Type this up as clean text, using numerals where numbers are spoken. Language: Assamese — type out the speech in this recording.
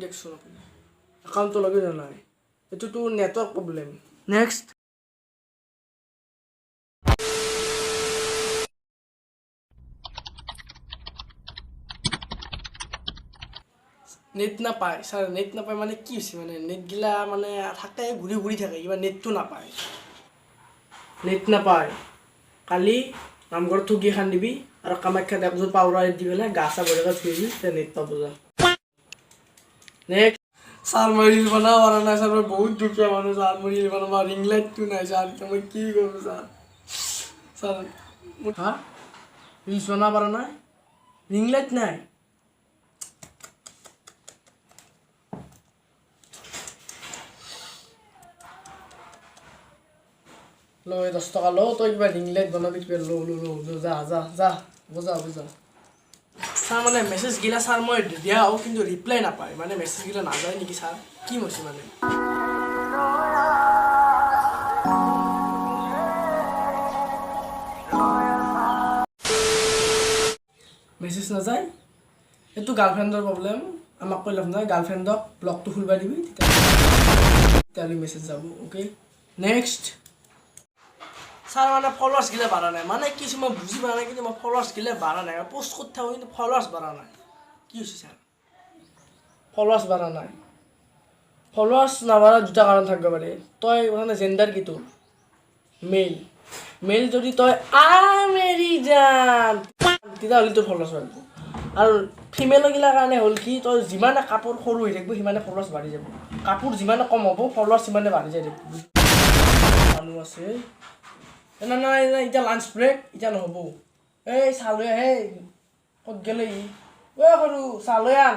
দেখছো আপুনি একাউণ্টটো লগে নাই এইটোতো নেটৱৰ্ক প্ৰব্লেম নেক্সট নেট নাপায় স্যাৰ নেট নাপায় মানে কি হৈছে মানে নেট গিলা মানে থাকে ঘূৰি থাকে কিবা নেটটো নাপায় নেট নাপায় কালি নামঘৰত ঠগি খান দিবি আৰু কামাখ্যাত একযোৰ পাউৰা দি পেলাই গা চা ভৰি ধুই দিবি তেতিয়া নেট পাব যা নেক্সট স্যার মই রিল বানাব পারা না স্যার বহুত দুঃখীয়া মানুষ স্যার মই রিল বানাব রিং লাইটটো নাই স্যার মই কি করব স্যার স্যার হ্যাঁ রিলস বানাব পারা না রিং লাইট নাই লো 10 টাকা লো তো একবার রিং লাইট বানাবি লো লো লো যা যা যা বুঝা বুঝা স্যার মানে মেসেজ গিলা স্যার মই দিয়াও কিন্তু রিপ্লাই না পাই মানে মেসেজ গিলা না যায় নাকি স্যার কি মছি মানে মেসেজ না যায় এটো গাৰ্লফ্ৰেন্ডৰ প্ৰবলেম আমাক কই লাভ নাই গার্লফ্রেন্ডক ব্লকটো খুলবা দিবি তেতিয়া মেসেজ যাব ওকে নেক্সট স্যার মানে ফলোয়ার্স গিলা বাড়া নাই মানে কিছু মই বুঝি পারা নাই কিন্তু মই ফলোয়ার্স গিলা বাড়া নাই পোস্ট করতে থাকো কিন্তু ফলোয়ার্স বাড়া নাই কি হইছে স্যার ফলোয়ার্স বাড়া নাই ফলোয়ার্স না বাড়া দুটা কারণ থাকবে পারে তই মানে জেন্ডার কি তোর মেল মেল যদি তই মেরি জান তেতিয়া হলি তোর ফলোয়ার্স বাড়ব আর ফিমেল গিলা কাৰণে হল কি তই যিমানে কাপোৰ সৰু হৈ থাকিব সিমানে ফলোয়াৰ্স বাঢ়ি যাব কাপোৰ যিমানে কম হ'ব ফলোয়ার্স সিমানে বাঢ়ি যায় থাকিব মানুহ আছে না না এটা লাঞ্চ ব্রেক এটা নহব এই চালৈ হে ক'ত গেলে ই সৰু চালৈ আন